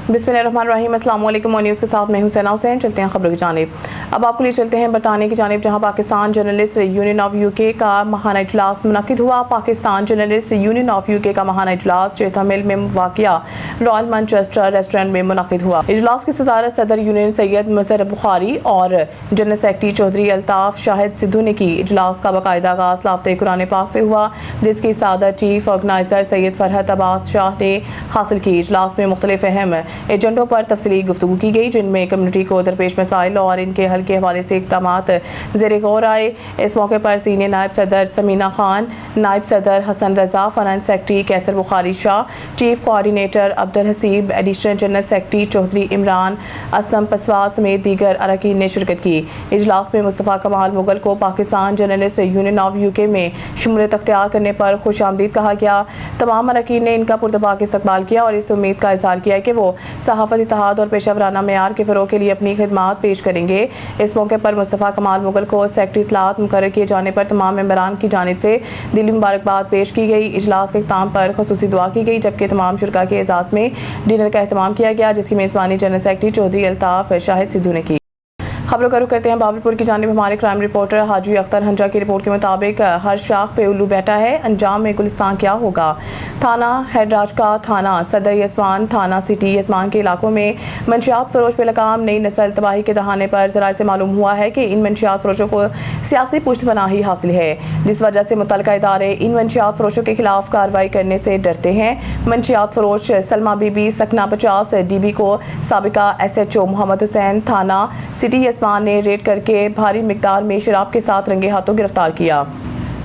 बिस्मिल्लाहिर्रहमानिर्रहीम। अस्सलाम वालेकुम। न्यूज़ के साथ मैं हूं सना हुसैन। चलते हैं खबरों की जानिब। अब आपके लिए चलते हैं बरतानिया की जानिब, जहां Pakistan journalist union of UK का महाना इजलास मुनक्किद हुआ। Pakistan journalist union of UK का महाना इजलास चेथा मिल में वाक़िया रॉयल मैनचेस्टर रेस्टोरेंट में मुनक्किद हुआ। इजलास की सदारत सदर यूनियन सैयद मजहर बुखारी और जनरल सेक्रेटरी चौधरी अल्ताफ शाहिद सिद्धू ने की। इजलास का बाकायदा आगाज़ लाफ्ते कुरान पाक से हुआ, जिसकी सादत चीफ ऑर्गेनाइजर सैयद फरहत अब्बास शाह ने हासिल की। इजलास में मुख्तलिफ अहम एजेंडों पर तफसीली गुफ्तगू की गई, जिनमें कम्युनिटी को दरपेश मसाइल और इनके हल के हवाले से इक़दामात ज़ेर गौर आए। इस मौके पर सीनियर नायब सदर समीना खान, नायब सदर Hasan Raza, finance secretary Kaiser Bukhari Shah, chief coordinator Abdul Haseeb, additional general secretary Chaudhry Imran Aslam Paswa समेत दीगर अरकान ने शिरकत की। इजलास में मुस्तफ़ा कमाल मुगल को Pakistan journalist union of UK में शमूलियत अख्तियार करने पर खुश आमदीद कहा गया। तमाम अरकान ने इनका पुरतबाक इस्तकबाल किया और इस उम्मीद का इज़हार किया कि वो सहाफ़त इत्तेहाद और पेशा वराना मेयार के फ़रोग़ के लिए अपनी खिदमात पेश करेंगे। इस मौके पर मुस्तफ़ा कमाल मुगल को सेक्रेटरी इत्तलात मुकर्रर किए जाने पर तमाम मेंबरान की जानिब से दिली मुबारकबाद पेश की गई। इजलास के इख्तिताम पर खुसूसी दुआ की गई, जबकि तमाम शुरका के एजाज़ में डिनर का एहतमाम किया गया, जिसकी मेज़बानी जनरल सेक्रेटरी चौधरी अल्ताफ शाहिद सिद्धू ने की। खबरों का रुख करते हैं बावलपुर की जानिब। हमारे क्राइम रिपोर्टर हाजी अख्तर हंजा की रिपोर्ट के मुताबिक हर शाख पे उल्लू बैठा है, अंजाम में गुलिस्तान क्या होगा। थाना हैदराज का थाना सदर यस्मान, थाना सिटी यस्मान के इलाकों में मंशियात फरोश पे लगाम। नई नस्ल तबाही के दहाने पर ज़राए से मालूम हुआ है कि इन मंशियात फरोशों को सियासी पुष्टपनाही हासिल है, जिस वजह से मुतल्लिका इदारे इन मंशियात फरोशों के खिलाफ कार्रवाई करने से डरते हैं। मंशियात फरोश सलमा बीबी सकना 50 DB को साबिका SHO मोहम्मद हुसैन थाना सिटी यस्मान ने रेड करके भारी मिकदार में शराब के साथ रंगे हाथों गिरफ्तार किया।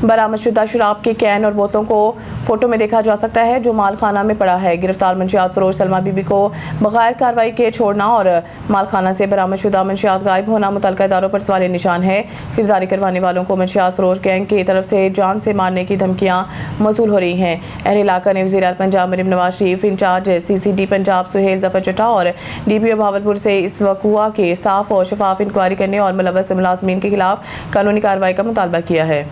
बरामदशुदा शराब के कैन और बोतलों को फोटो में देखा जा सकता है, जो मालखाना में पड़ा है। गिरफ्तार मंशियात फरोश सलमा बीबी को बगैर कार्रवाई के छोड़ना और मालखाना से बरामदशुदा मंशियात गायब होना मुतल्लिका इदारों पर सवाल निशान है। खरीदारी करवाने वालों को मंशियात फरोश गैंग की तरफ से जान से मारने की धमकियां मौसूल हो रही हैं। अहले इलाका ने वज़ीर आला पंजाब मरीम नवाज शरीफ, इंचार्ज CCD पंजाब सुहेल जफर चट्टा और DPO भावलपुर से इस वक़ुआ के साफ और शफाफ इंक्वायरी करने और मुलव्वस मुलाज़मीन के खिलाफ कानूनी कार्रवाई का मुतालबा किया है।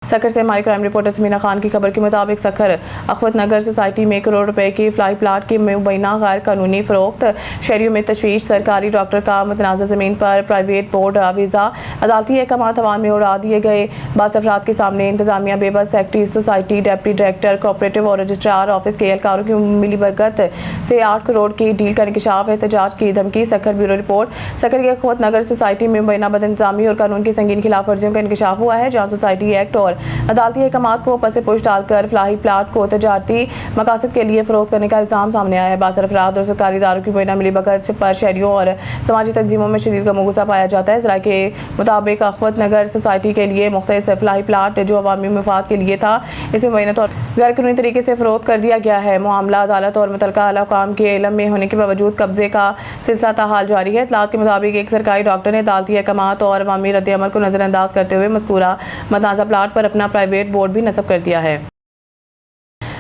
सखर से हमारी क्राइम रिपोर्टर समीना खान की खबर के मुताबिक सखर अखवत नगर सोसाइटी में ₹1 करोड़ की फ्लाई प्लाट की मुबैना गैर कानूनी फरोख्त, शहरियों में तशवीश। सरकारी डॉक्टर का मुतनाज़ा ज़मीन पर प्राइवेट बोर्ड वीज़ा, अदालती अहकामात हवा में उड़ा दिए गए। बास अफराद के सामने इंतजामिया बेबस, secretary society, deputy director cooperative और रजिस्ट्रार ऑफिस के एहलकारों की मिलीभगत से 8 करोड़ की डील का इंकशाफ, एहतजाज की धमकी। Sukkur bureau report. सखर की अखवत नगर सोसाइटी में मुबैना बदइंतजामी और कानून की संगीन खिलाफ वर्जियों का इंकशाफ हुआ है, जहाँ सोसाइटी एक्ट और अदालती अहकामात को पसे पुश डालकर फ्लाई प्लाट को तजारती मकासद के लिए फरोख्त करने का इल्जाम सामने आया है। बासर अफराद और सरकारी इदारों की मुबैना मिलीभगत पर शहरियों और समाजी तंजीमों में शदीद गम गुस्सा पाया जाता है। ज़राए के मुताबिक अखवत नगर सोसाइटी के लिए मुख्तलिफ फ्लाई प्लाट जो अवामी मफाद के लिए था, इसे मुबैना तौर गैर कानूनी तरीके से फरोख्त कर दिया गया है। मामला अदालत और मुतल्लिका अहकाम के इल्म में होने के बावजूद कब्जे का सिलसिला ताहाल जारी है। इत्तलात के मुताबिक एक सरकारी डॉक्टर ने अदालती अहकामात और अवामी रद्द-ए-अमल को नज़रअंदाज करते हुए मज़कूरा मतनाज़ा प्लाट पर अपना प्राइवेट बोर्ड भी नस्ब कर दिया है।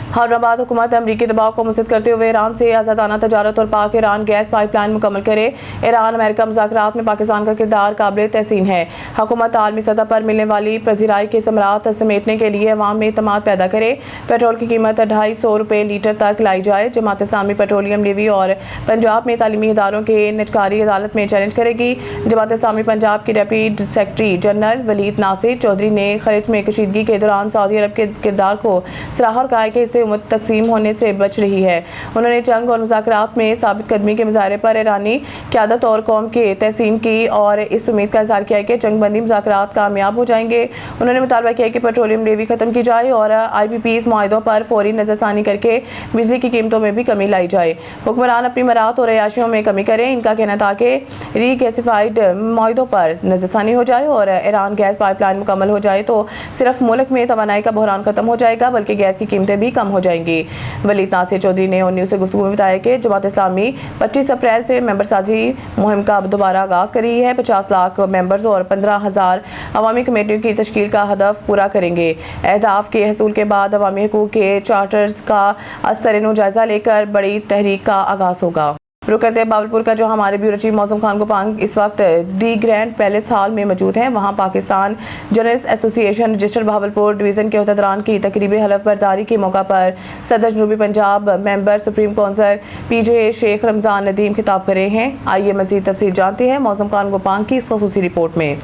हैदराबाद हुकूमत अमरीकी दबाव को मुस्तरद करते हुए ईरान से आज़ादाना तजारत और पाक ईरान गैस पाइपलाइन मुकम्मल करे। ईरान अमेरिका मुज़ाकरात में पाकिस्तान का किरदार काबिल तहसीन है। हुकूमत आलमी सतह पर मिलने वाली पजीराई के समरात समेटने के लिए अवाम में एतमाद पैदा करे। पेट्रोल की कीमत ₹250 लीटर तक लाई जाए। जमात इस्लामी पेट्रोलियम नेवी और पंजाब में तालीमी इदारों के निजकारी अदालत में चैलेंज करेगी। जमात इस्लामी पंजाब की deputy secretary general Waleed Nasir Chaudhry ने खलिज में कशीदगी के दौरान सऊदी अरब के किरदार को सराहा और कहा कि इससे तकसीम होने से बच रही है। उन्होंने जंग और मुज़ाकरात में साबित कदमी के मुजाहरे पर ईरानी क़यादत और कौम के तहसीन की और इस उम्मीद का इज़हार किया कि जंग बंदी मुज़ाकरात कामयाब हो जाएंगे। उन्होंने मुतालबा किया कि पेट्रोलियम नेवी ख़त्म की जाए और IPPs मुआहदों पर फौरी नज़रसानी करके बिजली की कीमतों में भी कमी लाई जाए। हुक्मरान अपनी मराहत और अयाशियों में कमी करें। इनका कहना था कि रीगैसिफाइड मुआहदों पर नज़रसानी हो जाए और ईरान गैस पाइपलाइन मुकम्मल हो जाए तो सिर्फ मुल्क में तवानाई का बहरान ख़त्म हो जाएगा, बल्कि गैस की कीमतें भी कम हो जाएंगी। वलीद नासिर चौधरी ने न्यूज़ से गुफ्तगू में बताया कि जमात इस्लामी 25 अप्रैल से मेंबर साजी मुहिम का दोबारा आगाज़ कर रही है। 50 लाख मेंबर्स और 15,000 अवामी कमेटियों की तश्कील का हदफ पूरा करेंगे। अहदाफ के हसूल के बाद अवामी हकूक़ के चार्टर्स का असर जायज़ा लेकर बड़ी तहरीक का आगाज़ होगा। रुक करते हैं बावलपुर का, जो हमारे ब्यूरो चीफ मौसम खान गोपांग इस वक्त दी ग्रैंड पैलेस हॉल में मौजूद हैं। वहां Pakistan journalist association registered Bahawalpur division के अहदेदारान की तकरीबी हलफ बर्दारी के मौका पर सदर जनूबी Punjab member supreme council PJ Sheikh Ramzan Nadeem खिताब कर रहे हैं। आइए मज़ीद तफसील जानते हैं मौसम खान गोपांग की इस ख़ुसूसी रिपोर्ट में।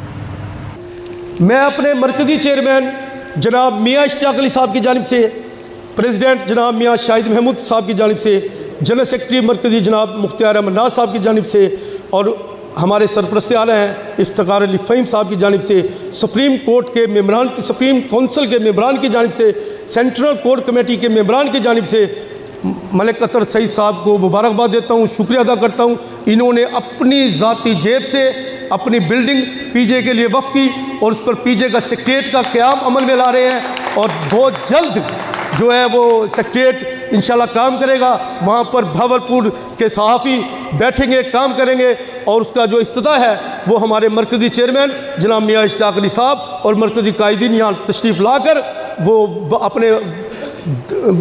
मैं अपने मरकज़ी चेयरमैन जनाब मियाँ इश्तियाक अली साहब की जानिब से, प्रेसिडेंट जनाब मियाँ शाहिद महमूद साहब की जानिब से, जनरल सेक्रेटरी मरकज़ी जनाब मुख्तियार अहमद नाज साहब की जानिब से और हमारे सरपरस्त आला हैं इफ्तिखार अली फ़हीम साहब की जानिब से, सुप्रीम कोर्ट के मेंबरान, सुप्रीम काउंसिल के मेंबरान की जानिब से, सेंट्रल कोर्ट कमेटी के मेंबरान की जानिब से मलिक अतर सईद साहब को मुबारकबाद देता हूँ, शुक्रिया अदा करता हूँ। इन्होंने अपनी ज़ाती जेब से अपनी बिल्डिंग PJ के लिए वफ़ की और उस पर PJ का सेक्रेटरीट का क़याम अमल में ला रहे हैं और बहुत जल्द जो है वो सेक्रेटरीट इंशाल्लाह काम करेगा। वहाँ पर भावलपुर के सहाफ़ी बैठेंगे, काम करेंगे और उसका जो इफ्तिताह है वो हमारे मरकज़ी चेयरमैन जनाब मियाँ इश्तियाक अली साहब और मरकज़ी कायदीन यहाँ तशरीफ़ लाकर वो अपने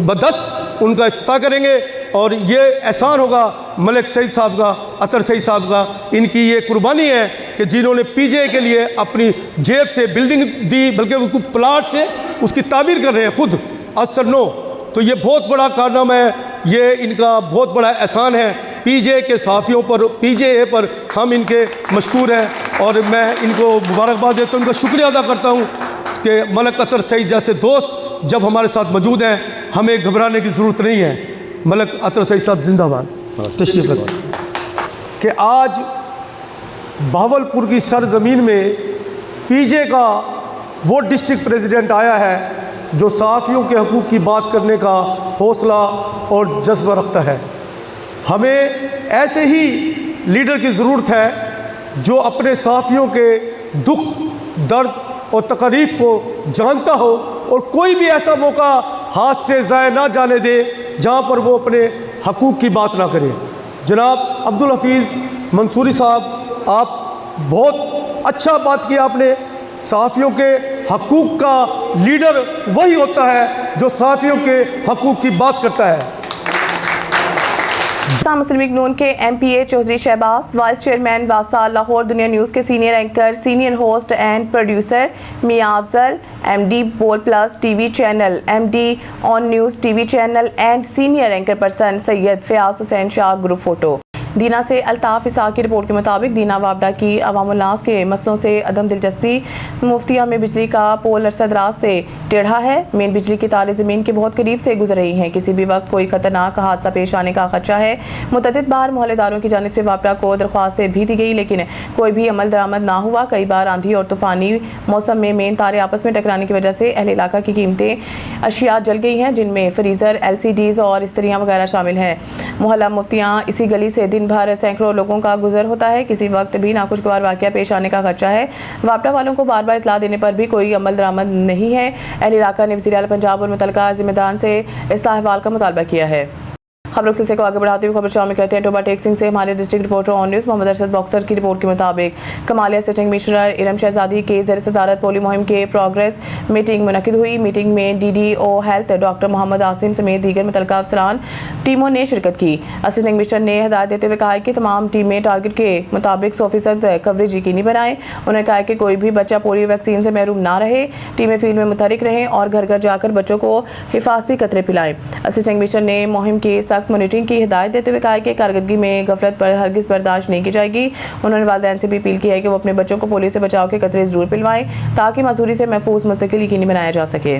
बदस्त उनका इफ्तिताह करेंगे और ये एहसान होगा मलिक सईद साहब का, अतर सईद साहब का। इनकी ये कुर्बानी है कि जिन्होंने PJ के लिए अपनी जेब से बिल्डिंग दी, बल्कि वो प्लाट से उसकी तामीर कर रहे हैं खुद असर नो। तो ये बहुत बड़ा कारनामा है, ये इनका बहुत बड़ा एहसान है। PJ के सहाफ़ियों पर, PJ पर हम इनके मशकूर हैं और मैं इनको मुबारकबाद देता हूँ, इनका शुक्रिया अदा करता हूँ कि मलिक अतर सईद जैसे दोस्त जब हमारे साथ मौजूद हैं हमें घबराने की ज़रूरत नहीं है। मलिक अतर सईद साहब जिंदाबाद। तशरीफ़ रखें कि आज भावलपुर की सरज़मीन में PJ का वो डिस्ट्रिक्ट प्रेसिडेंट आया है जो सहाफ़ियों के हकूक़ की बात करने का हौसला और जज्बा रखता है। हमें ऐसे ही लीडर की ज़रूरत है जो अपने सहाफ़ियों के दुख, दर्द और तकलीफ़ को जानता हो और कोई भी ऐसा मौका हाथ से ज़ाया ना जाने दे जहाँ पर वो अपने हकूक़ की बात ना करे। जनाब अब्दुल हफीज़ मंसूरी साहब, आप बहुत अच्छा बात की आपने। सहाफ़ियों के हकूक़ का लीडर वही होता है जो सहाफ़ियों के हकूक़ की बात करता है। मुस्लिम लीग नून के MPA Chaudhry Shahbaz, vice chairman वासा लाहौर दुनिया न्यूज़ के senior anchor, senior host and producer Mian Afzal, MD Bol plus TV channel, MD on news TV channel and senior anchor person Syed Fayaz Hussain Shah group photo. Dina से अल्ताफ़ इसाक की रिपोर्ट के मुताबिक दीना वाबडा की अवामुन्नास के मसलों से अदम दिलचस्पी। मुफ्तिया में बिजली का पोल अरसद रात से टेढ़ा है। मेन बिजली की तारें ज़मीन के बहुत करीब से गुजर रही हैं। किसी भी वक्त कोई खतरनाक हादसा पेश आने का खदशा है। मुतअद्दिद बार मोहल्लेदारों की जानिब से वाबडा को दरख्वास्तें भी दी गई लेकिन कोई भी अमल दरामद ना हुआ। कई बार आंधी और तूफ़ानी मौसम में मेन तारे आपस में टकराने की वजह से अहले इलाका की कीमतें अशिया जल गई हैं, जिनमें फ्रीज़र, LCDs और इस्त्रियाँ वगैरह शामिल हैं। मोहल्ला मुफ्तियाँ इसी गली से दिन भर सैकड़ों लोगों का गुजर होता है। किसी वक्त भी नाखुशगवार वाक़या पेश आने का खदशा है। वापडा वालों को बार बार इतला देने पर भी कोई अमल दरामद नहीं है। अहले इलाका ने वज़ीर आला पंजाब और मुतल्लिका ज़िम्मेदारान से इस्लाह अहवाल का मुतालबा किया है। खबरों सिलसिले को आगे बढ़ाते हुए खबर शामिल करते हैं टोबा टेक सिंह से। हमारे district reporter on news Mohammad Arshad boxer की रिपोर्ट के मुताबिक कमालिया से कमिश्नर इलम शहजादी के ज़ेर सदारत पोलियो मुहिम के प्रोग्रेस मीटिंग मुनक़िद हुई। मीटिंग में DDO health doctor Mohammad Asim समेत दीगर मुतल्लिका अफसरान टीमों ने शिरकत की। असिस्टेंट कमिश्नर ने हिदायत देते हुए कहा कि तमाम टीमें टारगेट के मुताबिक 100% कवरेज यकीनी बनाएं। उन्होंने कहा कि कोई भी बच्चा पोलियो वैक्सीन से महरूम ना रहे। टीमें फील्ड में मुतहरिक रहें और घर घर जाकर बच्चों को हिफाजती कतरे पिलाएं। असिस्टेंट कमिश्नर ने मुहिम की सख्त मॉनिटरिंग की हिदायत देते हुए कहा कि कारकर्दगी में गफलत पर हरगिज़ बर्दाश्त नहीं की जाएगी। उन्होंने वालिदैन से भी अपील की है कि वो अपने बच्चों को पोलियो से बचाव के कतरे ज़रूर पिलवाएं ताकि मासूरी से महफूज मुस्तकिल यकीनी बनाया जा सके।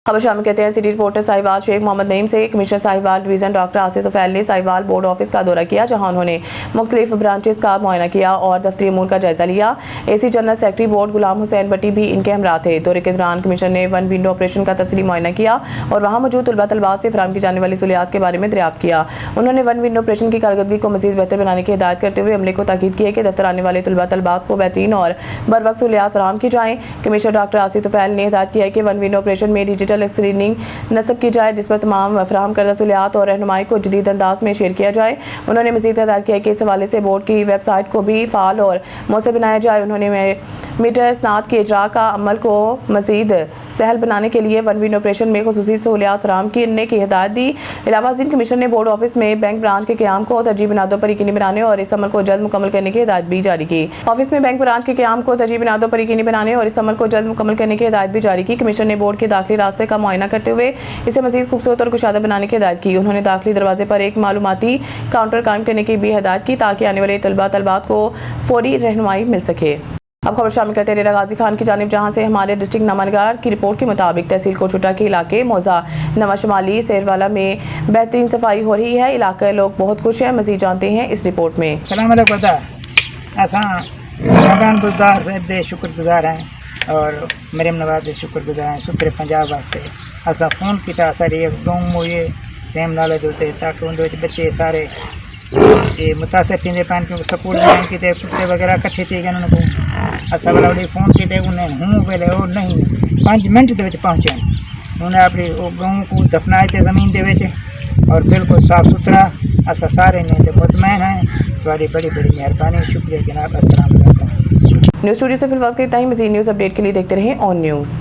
खबर शामिल कहते हैं सिटी रिपोर्टर साहिवाल शेख मोहम्मद नईम से। Commissioner Sahiwal division doctor Asif Tufail ने साहिवाल बोर्ड ऑफिस का दौरा किया, जहां उन्होंने मुख्तलिफ ब्रांचेस का मुआयना किया और दफ्तरी अमूर का जायजा लिया। AC general secretary board Ghulam Hussain भट्टी भी इनके हमरा थे। दौरे के दौरान कमिश्नर ने वन विंडो ऑपरेशन का तफसीली मुआयना किया और वहाँ मौजूद तलबा तलबात से फराहम की जाने वाली सहूलियात के बारे में दरियाफ्त किया। उन्होंने वन विंडो ऑपरेशन की कारकर्दगी को मज़ीद बेहतर बनाने की हिदायत करते हुए अमले को ताकीद की है कि दफ्तर आने वाले तलबा तलबात को बेहतरीन और बर वक्त सहूलियात फराहम की जाएँ। कमिश्नर डॉक्टर आसिफ तुफैल ने हिदायत किया है कि वन विंडो ऑपरेशन में डिजिटल मुकम्मल स्क्रीनिंग नस्ब की जाए, जिस पर तमाम फराहम करदा सहूलियात और रहनुमाई को जदीद अंदाज में शेयर किया जाए। उन्होंने मज़ीद हिदायत किया कि इस हवाले से बोर्ड की वेबसाइट को भी फ़ाल और मौसर बनाया जाए। उन्होंने मीटर स्नात के इजरा का अमल को मज़ीद सहल बनाने के लिए वन विन ऑपरेशन में खुसूसी सहूलियात फराहम करने की हिदायत दी। इलावा ज़िन कमीशन ने बोर्ड ऑफिस में बैंक ब्रांच के क़याम को तरजीह बिनादों पर यकीनी बनाने और इस अमल को जल्द मुकम्मल करने की हिदायत भी जारी की। ऑफिस में बैंक ब्रांच के क़याम को तरजीह बिनादों पर यकीनी बनाने और इस अमल को जल्द मुकम्मल करने की हिदायत भी जारी की। कमीशन ने बोर्ड के दाखिली रास्ते का मुआयना करते हुए इसे मज़ीद खूबसूरत और कुशादा बनाने की हिदायत की। उन्होंने दाखिली दरवाजे पर एक मालूमाती काउंटर कायम करने की भी हिदायत की ताकि आने वाले तलबात को फौरी रहनुमाई मिल सके। अब खबर शामिल करते हैं गाजी खान की जानिब, जहां से हमारे डिस्ट्रिक्ट नामानिगार की रिपोर्ट के मुताबिक तहसील कोटशुटा के इलाके मौजा नवा शमाली सेरवाला में बेहतरीन सफाई हो रही है। इलाके लोग बहुत खुश हैं। मज़ीद जानते हैं इस रिपोर्ट में। सलाम अलैकुम मकान गुजार साहब दे शुक्रगुजार हैं और मरीम नवाज दे शुक्रगुजार हैं सुतरे पंजाब वास्ते। असा फ़ोन किया सारी गाँव मुझे सेम नाले दे ताकि उनके बच्चे सारे ये मुतासर थी पान क्योंकि स्कूल में कितने कुत्ते वगैरह कट्ठे थी गए उनको असा वाला फ़ोन किए उन्हें हूँ पहले और नहीं 5 मिनट के पहुँचे उन्हें अपनी गाँव को दफनाए थे ज़मीन के और बिल्कुल साफ सुथरा असा सारे ने मुतमैन हैं। तुम्हारी बड़ी बड़ी मेहरबानी, शुक्रिया जनाब। अस्सलाम वालेकुम। न्यूज़ स्टूडियो से फिल वक्त इतना ही। मज़ीद न्यूज़ अपडेट के लिए देखते रहें ऑन न्यूज़।